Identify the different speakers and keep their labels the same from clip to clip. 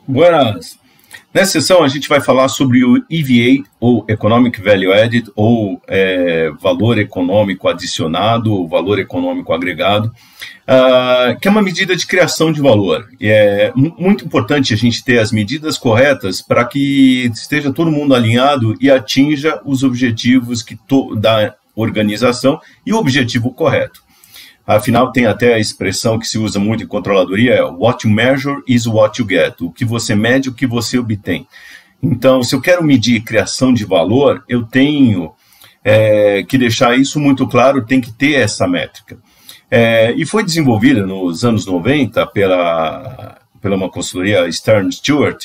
Speaker 1: Buenas! Nessa sessão a gente vai falar sobre o EVA, ou Economic Value Added, ou valor econômico adicionado, ou valor econômico agregado, que é uma medida de criação de valor. E é muito importante a gente ter as medidas corretas para que esteja todo mundo alinhado e atinja os objetivos da organização e o objetivo correto. Afinal, tem até a expressão que se usa muito em controladoria, é what you measure is what you get. O que você mede, o que você obtém. Então, se eu quero medir criação de valor, eu tenho que deixar isso muito claro, tem que ter essa métrica. E foi desenvolvida nos anos 90 pela uma consultoria Stern Stewart,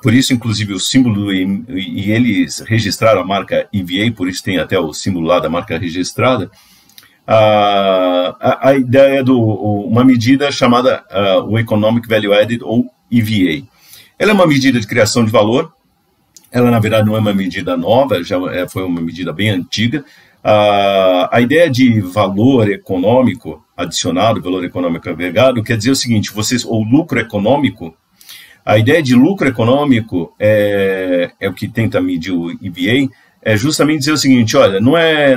Speaker 1: por isso, inclusive, o símbolo, e eles registraram a marca EVA, por isso tem até o símbolo lá da marca registrada. A ideia de uma medida chamada o Economic Value Added, ou EVA. Ela é uma medida de criação de valor, ela na verdade não é uma medida nova, já foi uma medida bem antiga. A ideia de valor econômico adicionado, valor econômico agregado, quer dizer o seguinte, ou lucro econômico, a ideia de lucro econômico é o que tenta medir o EVA, é justamente dizer o seguinte, olha,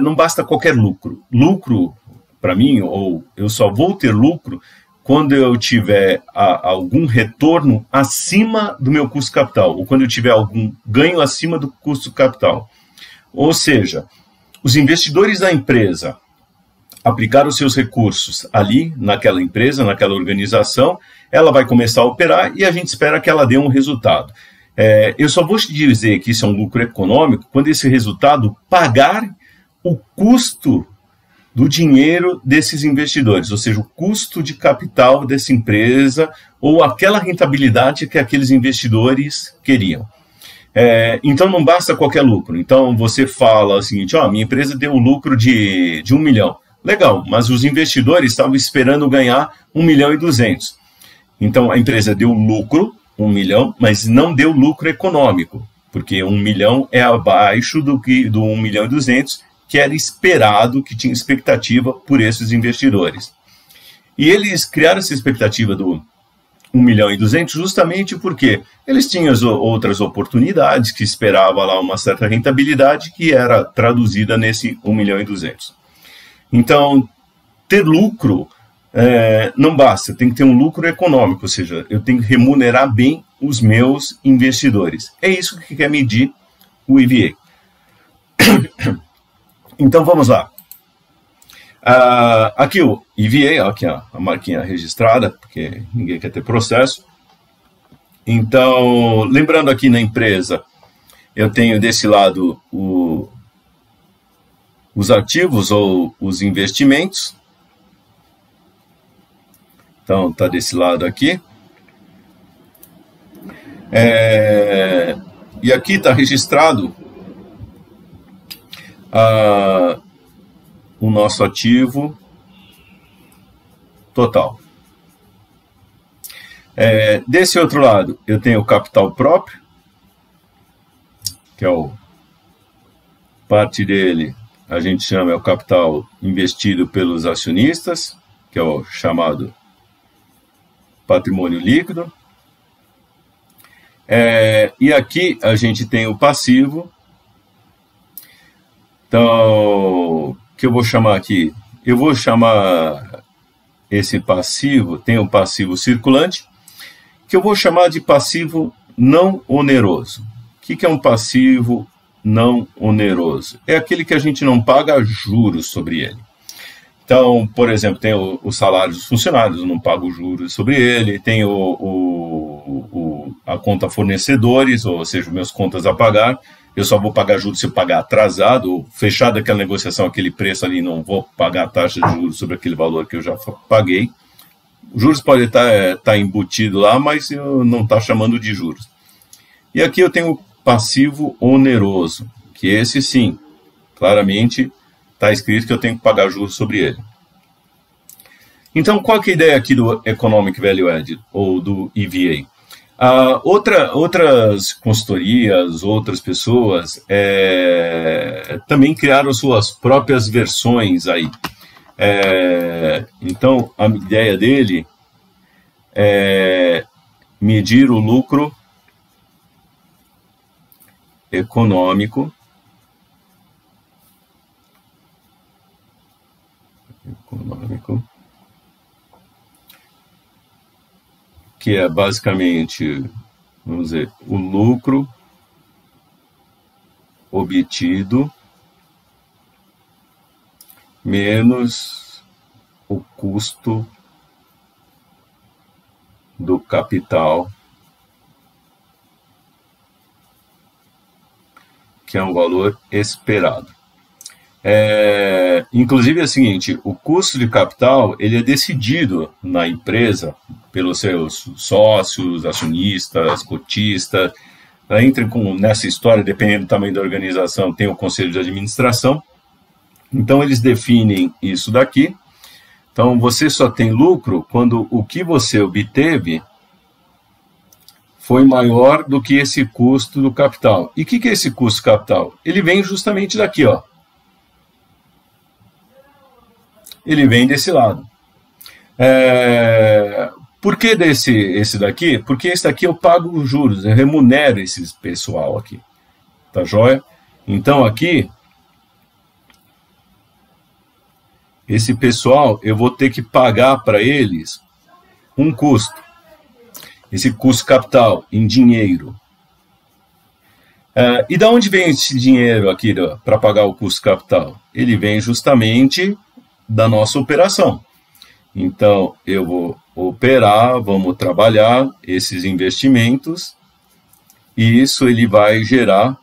Speaker 1: não basta qualquer lucro. Lucro, para mim, ou eu só vou ter lucro quando eu tiver algum retorno acima do meu custo capital, ou quando eu tiver algum ganho acima do custo capital. Ou seja, os investidores da empresa aplicaram os seus recursos ali, naquela empresa, naquela organização, ela vai começar a operar e a gente espera que ela dê um resultado. Eu só vou te dizer que isso é um lucro econômico quando esse resultado pagar o custo do dinheiro desses investidores, ou seja, o custo de capital dessa empresa ou aquela rentabilidade que aqueles investidores queriam. Então não basta qualquer lucro. Então você fala o seguinte, minha empresa deu um lucro de 1 milhão. Legal, mas os investidores estavam esperando ganhar 1.200.000. Então a empresa deu lucro, 1 milhão, mas não deu lucro econômico, porque 1 milhão é abaixo do 1.200.000, que era esperado, que tinha expectativa por esses investidores. E eles criaram essa expectativa do 1.200.000 justamente porque eles tinham outras oportunidades que esperava lá uma certa rentabilidade que era traduzida nesse 1.200.000. Então, ter lucro não basta, tem que ter um lucro econômico, ou seja, eu tenho que remunerar bem os meus investidores. É isso que quer medir o EVA. Então, vamos lá. Aqui o EVA, aqui a marquinha registrada, porque ninguém quer ter processo. Então, lembrando aqui na empresa, eu tenho desse lado os ativos ou os investimentos. Então, está desse lado aqui. E aqui está registrado o nosso ativo total. Desse outro lado, eu tenho o capital próprio, que é parte dele, a gente chama o capital investido pelos acionistas, que é o chamado patrimônio líquido. E aqui a gente tem o passivo. Então, que eu vou chamar aqui? Eu vou chamar esse passivo, tem o passivo circulante, que eu vou chamar de passivo não oneroso. O que é um passivo não oneroso? É aquele que a gente não paga juros sobre ele. Então, por exemplo, tem o salário dos funcionários, eu não pago juros sobre ele, tem a conta fornecedores, ou seja, meus contas a pagar, eu só vou pagar juros se eu pagar atrasado, ou fechado aquela negociação, aquele preço ali, não vou pagar a taxa de juros sobre aquele valor que eu já paguei. Os juros podem estar embutido lá, mas eu não está chamando de juros. E aqui eu tenho o passivo oneroso, que esse sim, claramente está escrito que eu tenho que pagar juros sobre ele. Então, qual que é a ideia aqui do Economic Value Added, ou do EVA? Outras consultorias, outras pessoas também criaram suas próprias versões aí. Então, a ideia dele é medir o lucro econômico que é basicamente, vamos dizer, o lucro obtido menos o custo do capital, que é um valor esperado. Inclusive é o seguinte, o custo de capital ele é decidido na empresa pelos seus sócios, acionistas, cotistas. Entra nessa história, dependendo do tamanho da organização, tem o conselho de administração. Então eles definem isso daqui. Então você só tem lucro quando o que você obteve foi maior do que esse custo do capital. E o que é esse custo capital? Ele vem justamente daqui, ó. Ele vem desse lado. Por que esse daqui? Porque esse daqui eu pago os juros, eu remunero esse pessoal aqui. Tá joia? Então aqui, esse pessoal eu vou ter que pagar para eles um custo. Esse custo capital em dinheiro. E da onde vem esse dinheiro aqui para pagar o custo capital? Ele vem justamente da nossa operação. Então, eu vou operar, vamos trabalhar esses investimentos e isso ele vai gerar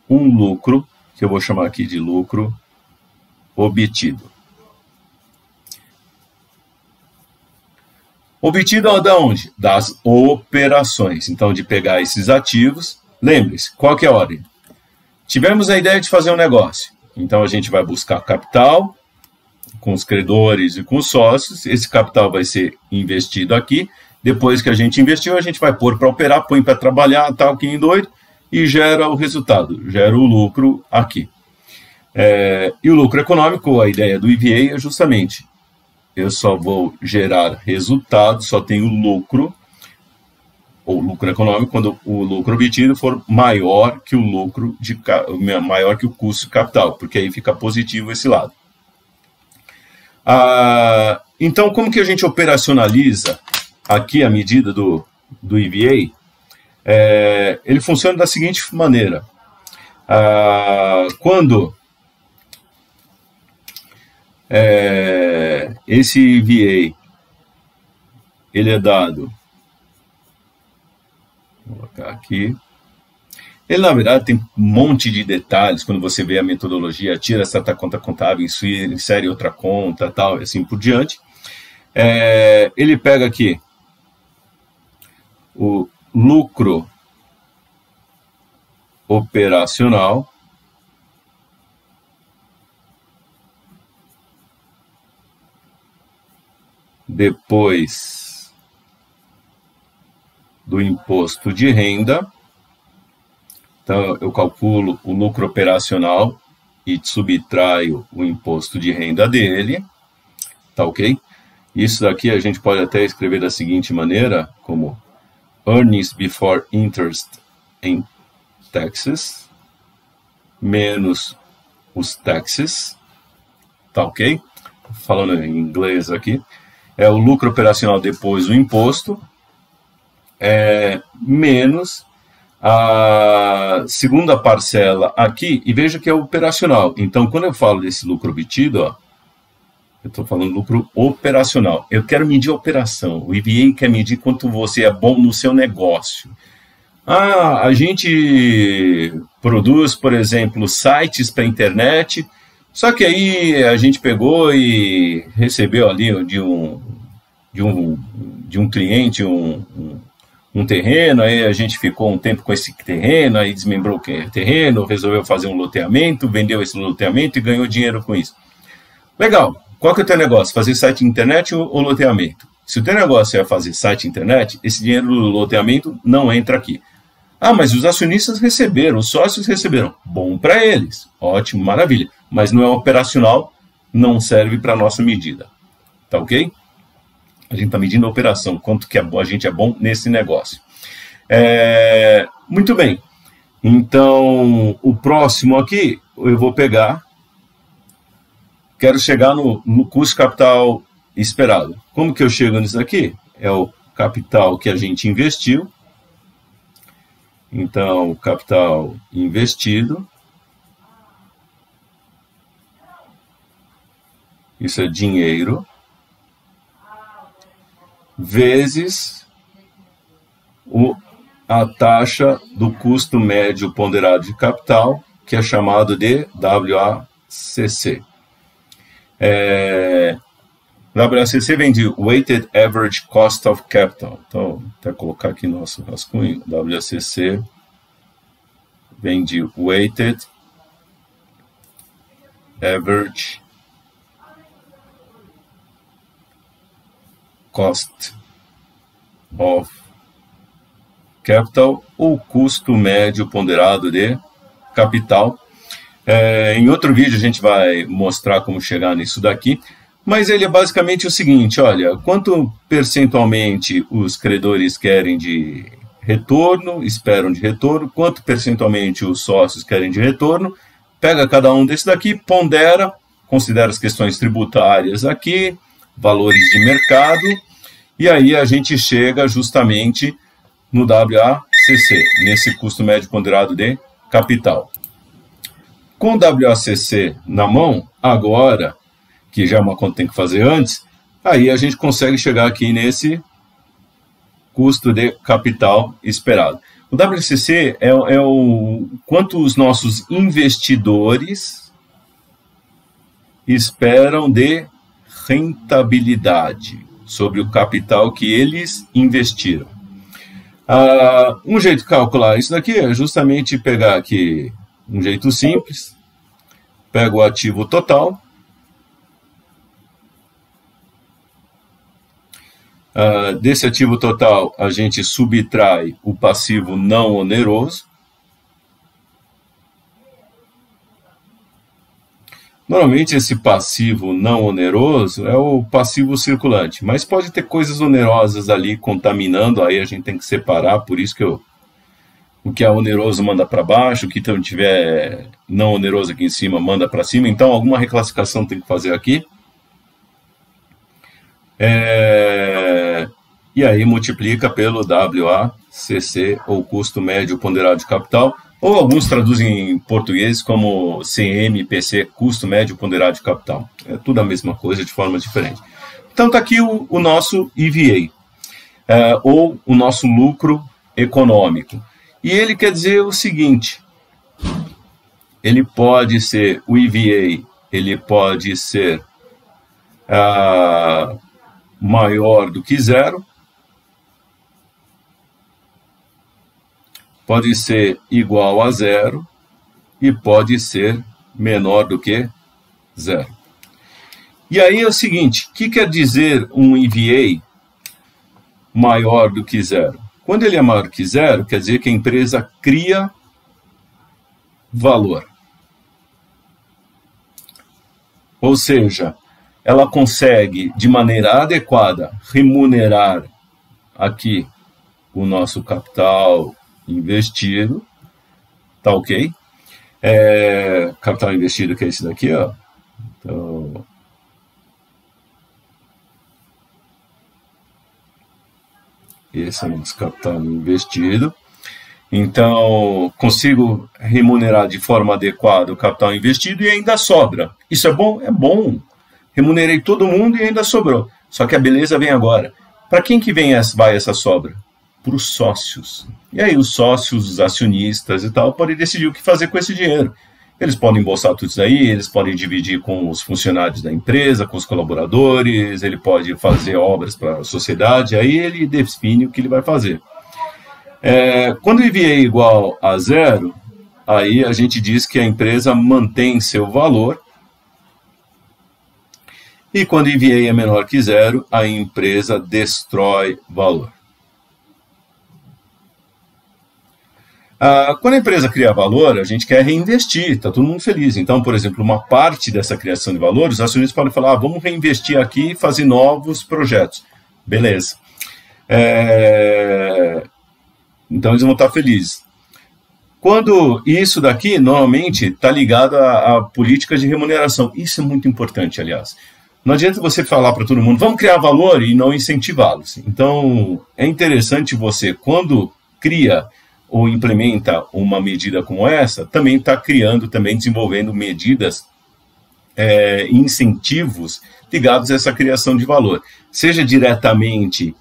Speaker 1: um lucro, que eu vou chamar aqui de lucro obtido. Obtido da onde? Das operações. Então, de pegar esses ativos, lembre-se, qual que é a ordem? Tivemos a ideia de fazer um negócio, então a gente vai buscar capital, com os credores e com os sócios, esse capital vai ser investido aqui, depois que a gente investiu, a gente vai pôr para operar, põe para trabalhar, tal, que nem doido, e gera o resultado, gera o lucro aqui. E o lucro econômico, a ideia do EVA é justamente, eu só vou gerar resultado, só tenho lucro, ou lucro econômico, quando o lucro obtido for maior que o lucro maior que o custo de capital, porque aí fica positivo esse lado. Então, como que a gente operacionaliza aqui a medida do EVA? Ele funciona da seguinte maneira. Quando esse EVA ele é dado, vou colocar aqui, ele, na verdade, tem um monte de detalhes, quando você vê a metodologia, tira certa conta contável, insere outra conta, tal, assim por diante. Ele pega aqui o lucro operacional, depois do imposto de renda. Então, eu calculo o lucro operacional e subtraio o imposto de renda dele, tá ok? Isso daqui a gente pode até escrever da seguinte maneira, como earnings before interest and taxes, menos os taxes, tá ok? Falando em inglês aqui, é o lucro operacional depois do imposto, menos a segunda parcela aqui, e veja que é operacional. Então, quando eu falo desse lucro obtido, ó, eu estou falando lucro operacional. Eu quero medir a operação. O EVA quer medir quanto você é bom no seu negócio. A gente produz, por exemplo, sites para a internet, só que aí a gente pegou e recebeu ali de um cliente um terreno, aí a gente ficou um tempo com esse terreno, aí desmembrou o terreno, resolveu fazer um loteamento, vendeu esse loteamento e ganhou dinheiro com isso. Legal, qual que é o teu negócio? Fazer site internet ou loteamento? Se o teu negócio é fazer site internet, esse dinheiro do loteamento não entra aqui. Mas os acionistas receberam, os sócios receberam. Bom para eles, ótimo, maravilha. Mas não é operacional, não serve para a nossa medida. Tá ok? A gente está medindo a operação, quanto que a gente é bom nesse negócio. Muito bem. Então, o próximo aqui, eu vou pegar, quero chegar no custo capital esperado. Como que eu chego nisso aqui? É o capital que a gente investiu. Então, capital investido. Isso é dinheiro. Vezes a taxa do custo médio ponderado de capital, que é chamado de WACC. WACC vem de Weighted Average Cost of Capital. Então, até colocar aqui nosso rascunho. WACC vem de Weighted Average Cost of Capital, ou custo médio ponderado de capital. Em outro vídeo a gente vai mostrar como chegar nisso daqui, mas ele é basicamente o seguinte, olha, quanto percentualmente os credores querem de retorno, esperam de retorno, quanto percentualmente os sócios querem de retorno, pega cada um desses daqui, pondera, considera as questões tributárias aqui, valores de mercado, e aí a gente chega justamente no WACC, nesse custo médio ponderado de capital. Com o WACC na mão, agora, que já é uma conta que tem que fazer antes, aí a gente consegue chegar aqui nesse custo de capital esperado. O WACC é o quanto os nossos investidores esperam de rentabilidade sobre o capital que eles investiram. Um jeito de calcular isso daqui é justamente pegar aqui um jeito simples, pega o ativo total, desse ativo total a gente subtrai o passivo não oneroso. Normalmente esse passivo não oneroso é o passivo circulante, mas pode ter coisas onerosas ali contaminando, aí a gente tem que separar, por isso que o que é oneroso manda para baixo, o que tiver não oneroso aqui em cima manda para cima, então alguma reclassificação tem que fazer aqui. E aí multiplica pelo WACC, ou custo médio ponderado de capital, ou alguns traduzem em português como CMPC, custo médio ponderado de capital. É tudo a mesma coisa, de forma diferente. Então está aqui o nosso EVA, ou o nosso lucro econômico. E ele quer dizer o seguinte, ele pode ser, o EVA, ele pode ser maior do que zero, pode ser igual a zero e pode ser menor do que zero. E aí é o seguinte, o que quer dizer um EVA maior do que zero? Quando ele é maior que zero, quer dizer que a empresa cria valor. Ou seja, ela consegue, de maneira adequada, remunerar aqui o nosso capital investido, tá ok? Capital investido, que é esse daqui, ó. Então, esse é o nosso capital investido. Então, consigo remunerar de forma adequada o capital investido e ainda sobra. Isso é bom? É bom. Remunerei todo mundo e ainda sobrou. Só que a beleza vem agora. Para quem que vai essa sobra? Para os sócios. E aí os sócios, os acionistas e tal, podem decidir o que fazer com esse dinheiro. Eles podem embolsar tudo isso aí, eles podem dividir com os funcionários da empresa, com os colaboradores, ele pode fazer obras para a sociedade, aí ele define o que ele vai fazer. Quando o EVA é igual a zero, aí a gente diz que a empresa mantém seu valor, e quando o EVA é menor que zero, a empresa destrói valor. Quando a empresa cria valor, a gente quer reinvestir, está todo mundo feliz. Então, por exemplo, uma parte dessa criação de valor, os acionistas podem falar, vamos reinvestir aqui e fazer novos projetos. Beleza. Então, eles vão estar felizes. Quando isso daqui, normalmente, está ligado a políticas de remuneração. Isso é muito importante, aliás. Não adianta você falar para todo mundo, vamos criar valor e não incentivá-los. Então, é interessante você, quando cria ou implementa uma medida como essa, também está criando, também desenvolvendo medidas, incentivos ligados a essa criação de valor. Seja diretamente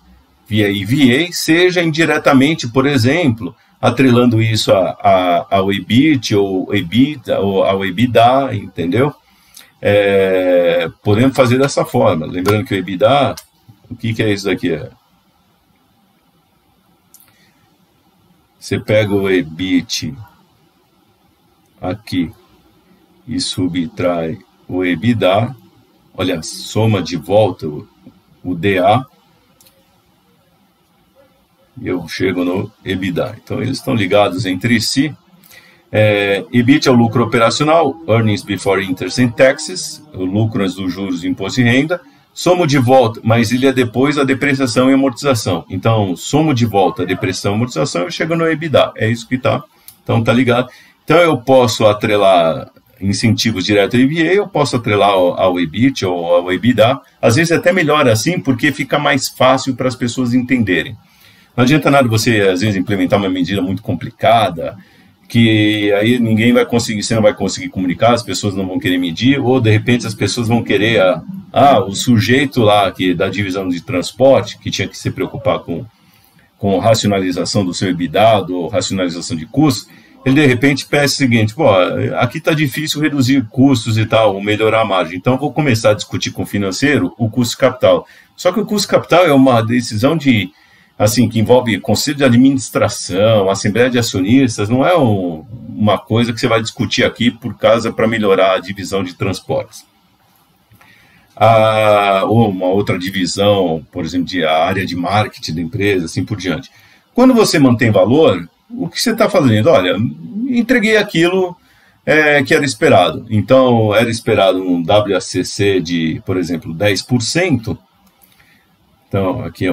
Speaker 1: via EVA, seja indiretamente, por exemplo, atrelando isso ao EBIT ou EBITDA, ou ao EBITDA, entendeu? Podemos fazer dessa forma. Lembrando que o EBITDA, o que é isso daqui? Você pega o EBIT aqui e subtrai o EBITDA, olha, soma de volta o DA, e eu chego no EBITDA. Então, eles estão ligados entre si. EBIT é o lucro operacional, Earnings Before Interest and Taxes, o lucro antes dos juros e imposto de renda. Somo de volta, mas ele é depois da depreciação e amortização. Então, somo de volta a depreciação e amortização e chega no EBITDA. É isso que está. Então, está ligado. Então, eu posso atrelar incentivos direto ao EVA, eu posso atrelar ao EBIT ou ao EBITDA. Às vezes é até melhor assim, porque fica mais fácil para as pessoas entenderem. Não adianta nada você, às vezes, implementar uma medida muito complicada, que aí ninguém vai conseguir, você não vai conseguir comunicar, as pessoas não vão querer medir, ou de repente as pessoas vão querer, o sujeito lá da divisão de transporte, que tinha que se preocupar com racionalização do seu EBITDA, ou racionalização de custos, ele de repente pensa o seguinte, aqui está difícil reduzir custos e tal, ou melhorar a margem, então eu vou começar a discutir com o financeiro o custo de capital. Só que o custo de capital é uma decisão que envolve conselho de administração, assembleia de acionistas, não é uma coisa que você vai discutir aqui para melhorar a divisão de transportes. Ou uma outra divisão, por exemplo, a área de marketing da empresa, assim por diante. Quando você mantém valor, o que você está fazendo? Olha, entreguei aquilo que era esperado. Então, era esperado um WACC de, por exemplo, 10%. Então, aqui,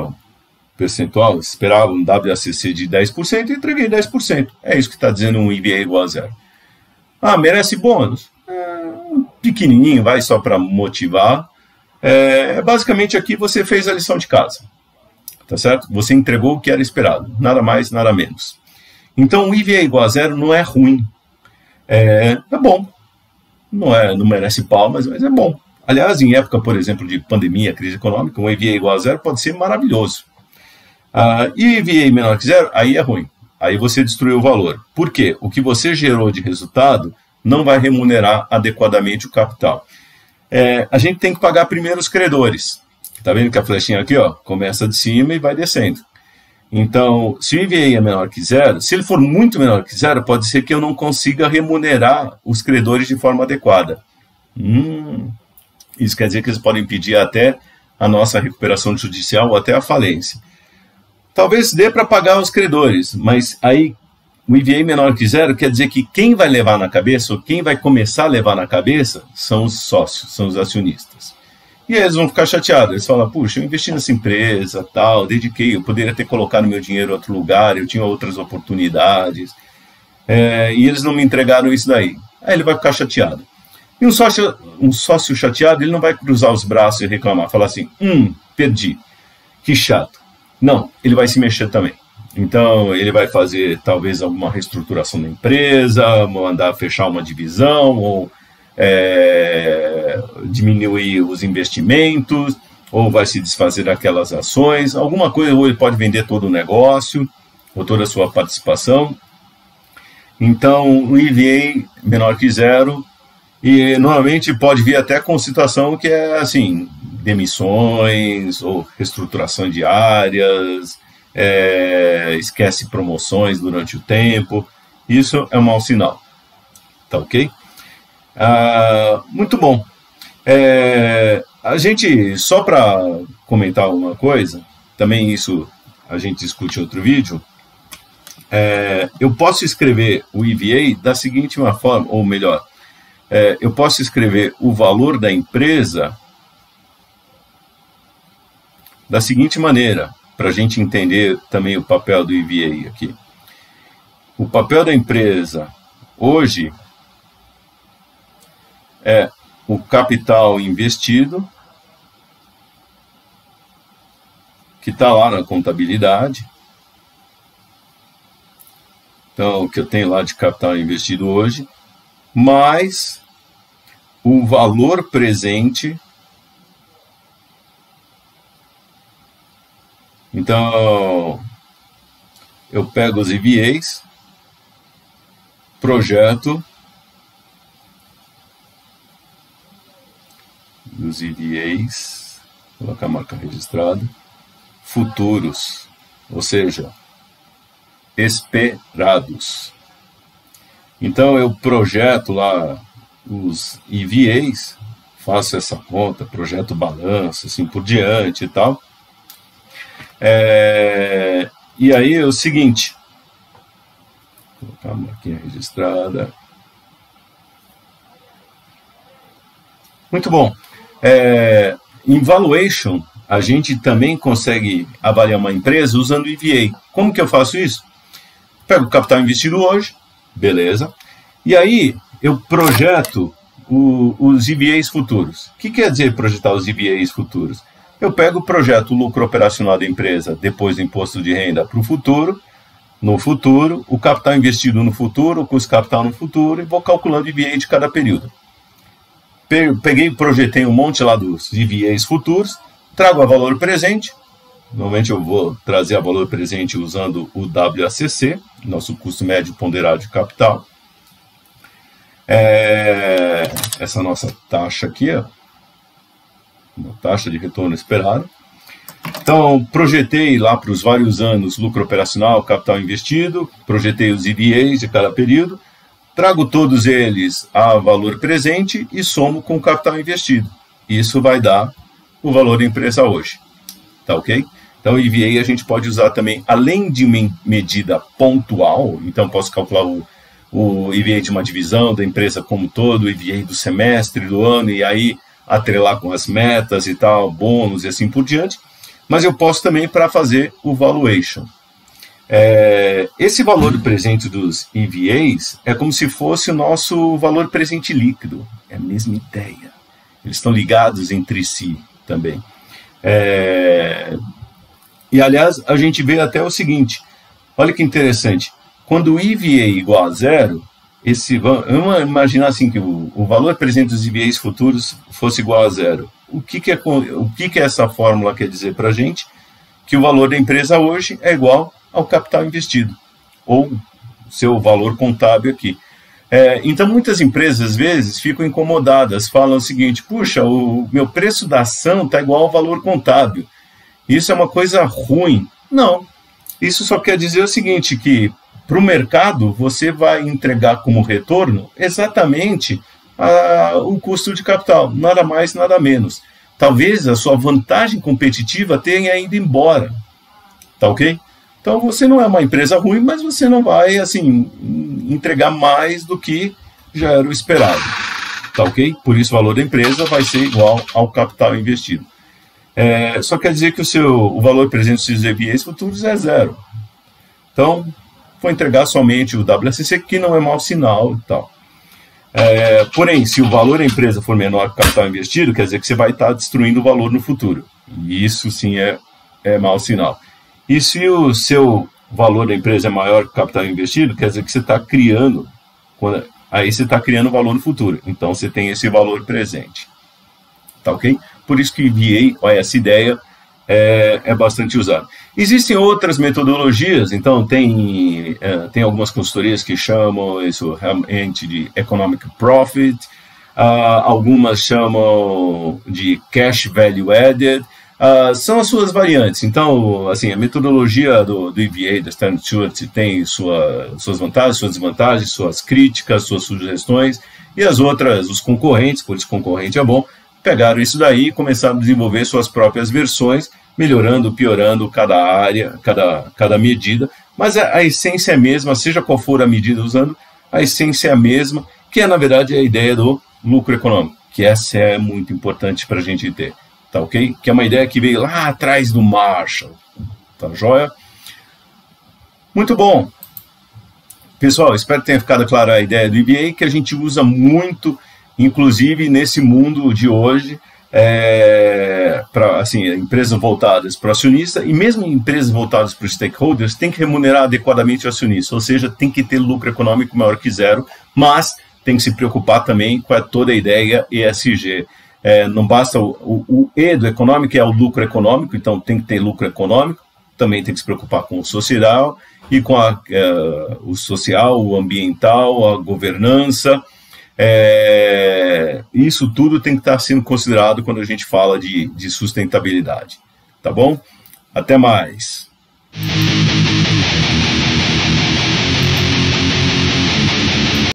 Speaker 1: percentual, esperava um WACC de 10% e entreguei 10%. É isso que está dizendo um EVA igual a zero. Merece bônus? Pequenininho, vai só para motivar. Basicamente aqui você fez a lição de casa. Tá certo? Você entregou o que era esperado. Nada mais, nada menos. Então o EVA igual a zero não é ruim. É bom. Não merece pau, mas é bom. Aliás, em época, por exemplo, de pandemia, crise econômica, um EVA igual a zero pode ser maravilhoso. E EVA menor que zero, aí é ruim. Aí você destruiu o valor. Por quê? O que você gerou de resultado não vai remunerar adequadamente o capital. A gente tem que pagar primeiro os credores. Está vendo que a flechinha aqui começa de cima e vai descendo. Então, se o EVA é menor que zero, se ele for muito menor que zero, pode ser que eu não consiga remunerar os credores de forma adequada. Isso quer dizer que eles podem pedir até a nossa recuperação judicial ou até a falência. Talvez dê para pagar os credores, mas aí o EVA menor que zero quer dizer que quem vai levar na cabeça, ou quem vai começar a levar na cabeça, são os sócios, são os acionistas. E aí eles vão ficar chateados, eles falam, puxa, eu investi nessa empresa, tal, dediquei, eu poderia ter colocado meu dinheiro em outro lugar, eu tinha outras oportunidades, e eles não me entregaram isso daí. Aí ele vai ficar chateado. E um sócio chateado, ele não vai cruzar os braços e reclamar, falar assim, perdi, que chato. Não, ele vai se mexer também. Então, ele vai fazer, talvez, alguma reestruturação da empresa, mandar fechar uma divisão, ou diminuir os investimentos, ou vai se desfazer daquelas ações, alguma coisa, ou ele pode vender todo o negócio, ou toda a sua participação. Então, o EVA menor que zero, e normalmente pode vir até com situação que é assim, demissões ou reestruturação de áreas, esquece promoções durante o tempo. Isso é um mau sinal. Tá ok? Muito bom. A gente, só para comentar uma coisa, também isso a gente discute em outro vídeo, eu posso escrever o EVA da seguinte forma, ou melhor, eu posso escrever o valor da empresa da seguinte maneira, para a gente entender também o papel do EVA aqui. O papel da empresa hoje é o capital investido, que está lá na contabilidade. Então, o que eu tenho lá de capital investido hoje, mais o valor presente. Então, eu pego os EVAs, projeto os EVAs, colocar a marca registrada, futuros, ou seja, esperados. Então eu projeto lá os EVAs, faço essa conta, projeto balanço, assim por diante e tal. E aí é o seguinte, vou colocar a marquinha registrada. Muito bom. Em valuation, a gente também consegue avaliar uma empresa usando o EVA. Como que eu faço isso? Pego o capital investido hoje, beleza, e aí eu projeto os EVAs futuros. O que quer dizer projetar os EVAs futuros? Eu pego o projeto o lucro operacional da empresa depois do imposto de renda para o futuro, no futuro, o capital investido no futuro, o custo capital no futuro, e vou calculando o EVA de cada período. Peguei e projetei um monte lá dos EVAs futuros, trago a valor presente. Normalmente eu vou trazer a valor presente usando o WACC, nosso custo médio ponderado de capital. Essa nossa taxa aqui, ó, uma taxa de retorno esperado. Então, projetei lá para os vários anos lucro operacional, capital investido, projetei os EVAs de cada período, trago todos eles a valor presente e somo com o capital investido. Isso vai dar o valor da empresa hoje. Tá ok? Então, o EVA a gente pode usar também, além de uma medida pontual, então posso calcular o EVA de uma divisão da empresa como todo, o EVA do semestre, do ano, e aí atrelar com as metas e tal, bônus e assim por diante, mas eu posso também para fazer o valuation. Esse valor presente dos EVAs é como se fosse o nosso valor presente líquido, é a mesma ideia, eles estão ligados entre si também. E, aliás, a gente vê até o seguinte, olha que interessante, quando o EVA é igual a zero, vamos imaginar assim que o valor presente dos EVAs futuros fosse igual a zero. O que essa fórmula quer dizer para a gente? Que o valor da empresa hoje é igual ao capital investido, ou seu valor contábil aqui. Então, muitas empresas, às vezes, ficam incomodadas, falam o seguinte, puxa, o meu preço da ação está igual ao valor contábil. Isso é uma coisa ruim. Não. Isso só quer dizer o seguinte, que para o mercado você vai entregar como retorno exatamente o custo de capital, nada mais, nada menos. Talvez a sua vantagem competitiva tenha ido embora. Tá ok? Então você não é uma empresa ruim, mas você não vai assim entregar mais do que já era o esperado. Tá ok? Por isso o valor da empresa vai ser igual ao capital investido. Só quer dizer que o valor presente dos seus EVAs futuros é zero. Então, vou entregar somente o WACC, que não é mau sinal e tal. Porém, se o valor da empresa for menor que o capital investido, quer dizer que você vai estar destruindo o valor no futuro. E isso sim é mau sinal. E se o seu valor da empresa é maior que o capital investido, quer dizer que você está criando, aí você está criando valor no futuro. Então, você tem esse valor presente. Tá ok? Por isso que EVA, essa ideia é bastante usada. Existem outras metodologias, então tem algumas consultorias que chamam isso realmente de Economic Profit, algumas chamam de Cash Value Added, são as suas variantes. Então, assim, a metodologia do EVA, da Standard & Poor's, tem suas vantagens, suas desvantagens, suas críticas, suas sugestões, e as outras, os concorrentes, por isso concorrente é bom, pegaram isso daí e começaram a desenvolver suas próprias versões, melhorando, piorando cada área, cada medida, mas a essência é a mesma, seja qual for a medida usando, a essência é a mesma, que é, na verdade, a ideia do lucro econômico, que essa é muito importante para a gente ter, tá ok? Que é uma ideia que veio lá atrás do Marshall, tá joia? Muito bom. Pessoal, espero que tenha ficado clara a ideia do EVA, que a gente usa muito, inclusive nesse mundo de hoje, para assim, empresas voltadas para o acionista, e mesmo empresas voltadas para os stakeholders, tem que remunerar adequadamente o acionista, ou seja, tem que ter lucro econômico maior que zero, mas tem que se preocupar também com toda a ideia ESG. Não basta o E do econômico, que é o lucro econômico, então tem que ter lucro econômico, também tem que se preocupar com o social, e com o social, o ambiental, a governança. Isso tudo tem que estar sendo considerado quando a gente fala de sustentabilidade. Tá bom? Até mais!